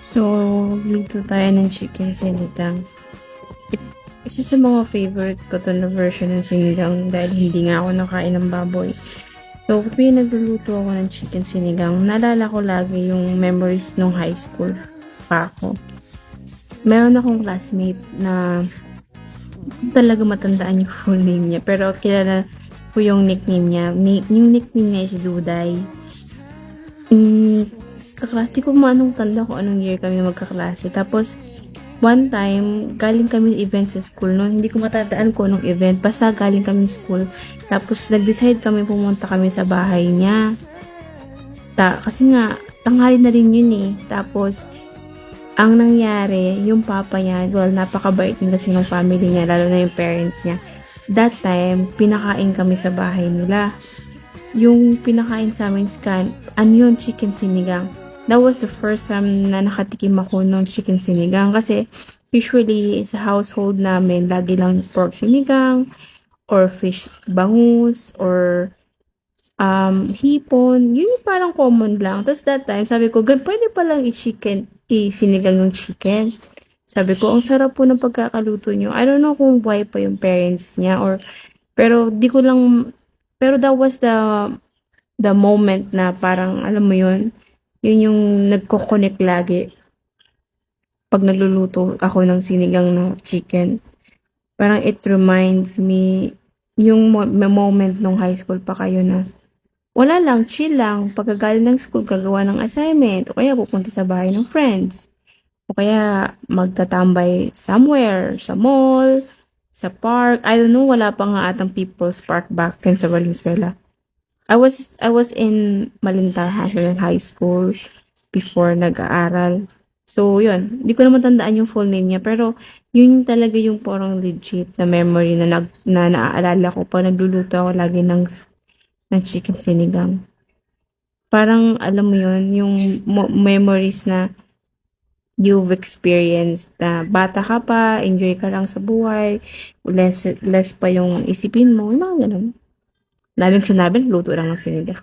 So, luto tayo ng chicken sinigang. Isa sa mga favorite ko to na version ng sinigang dahil hindi nga ako nakain ng baboy. So, tuwing nagluluto ako ng chicken sinigang, naalala ko lagi yung memories nung high school pa ako. Meron akong classmate na talaga matandaan yung full name niya. Pero kilala ko yung nickname niya. Yung nickname niya is Duday. Kaklase, di ko anong tanda ko anong year kami magkaklase. Tapos, one time, galing kami event sa school. No? Hindi ko matandaan ko anong event. Basta galing kami school. Tapos, nag-decide kami pumunta kami sa bahay niya. Kasi nga, tanghali na rin yun eh. Tapos, ang nangyari, yung papa niya, well, napakabait din kasi ng family niya, lalo na yung parents niya. That time, pinakain kami sa bahay nila. Yung pinakain sa amin yun, chicken sinigang. That was the first time na nakatikim ako ng chicken sinigang kasi usually sa household namin, lagi lang pork sinigang or fish bangus or hipon. Yun yung parang common lang. Tapos that time, sabi ko, pwede palang i-sinigang yung chicken. Sabi ko, ang sarap po ng pagkakaluto nyo. I don't know kung why pa yung parents niya pero di ko lang, pero that was the moment na parang, alam mo yun yung nagko-connect lagi pag nagluluto ako ng sinigang na chicken. Parang it reminds me yung moment nung high school pa kayo na wala lang, chill lang, pagkagaling ng school, gagawa ng assignment, o kaya pupunta sa bahay ng friends, o kaya magtatambay somewhere, sa mall, sa park, I don't know, wala pa nga atang People's Park back then sa Valenzuela. I was in Malintahan High School before nag-aaral. So, yun. Hindi ko naman tandaan yung full name niya. Pero, yun talaga yung parang legit na memory na naaalala ko pag nagluluto ako lagi ng chicken sinigang. Parang, alam mo yun, yung memories na you've experienced na bata ka pa, enjoy ka lang sa buhay, less pa yung isipin mo, mga ganun. Daming sinabi, luto lang ng sinigang.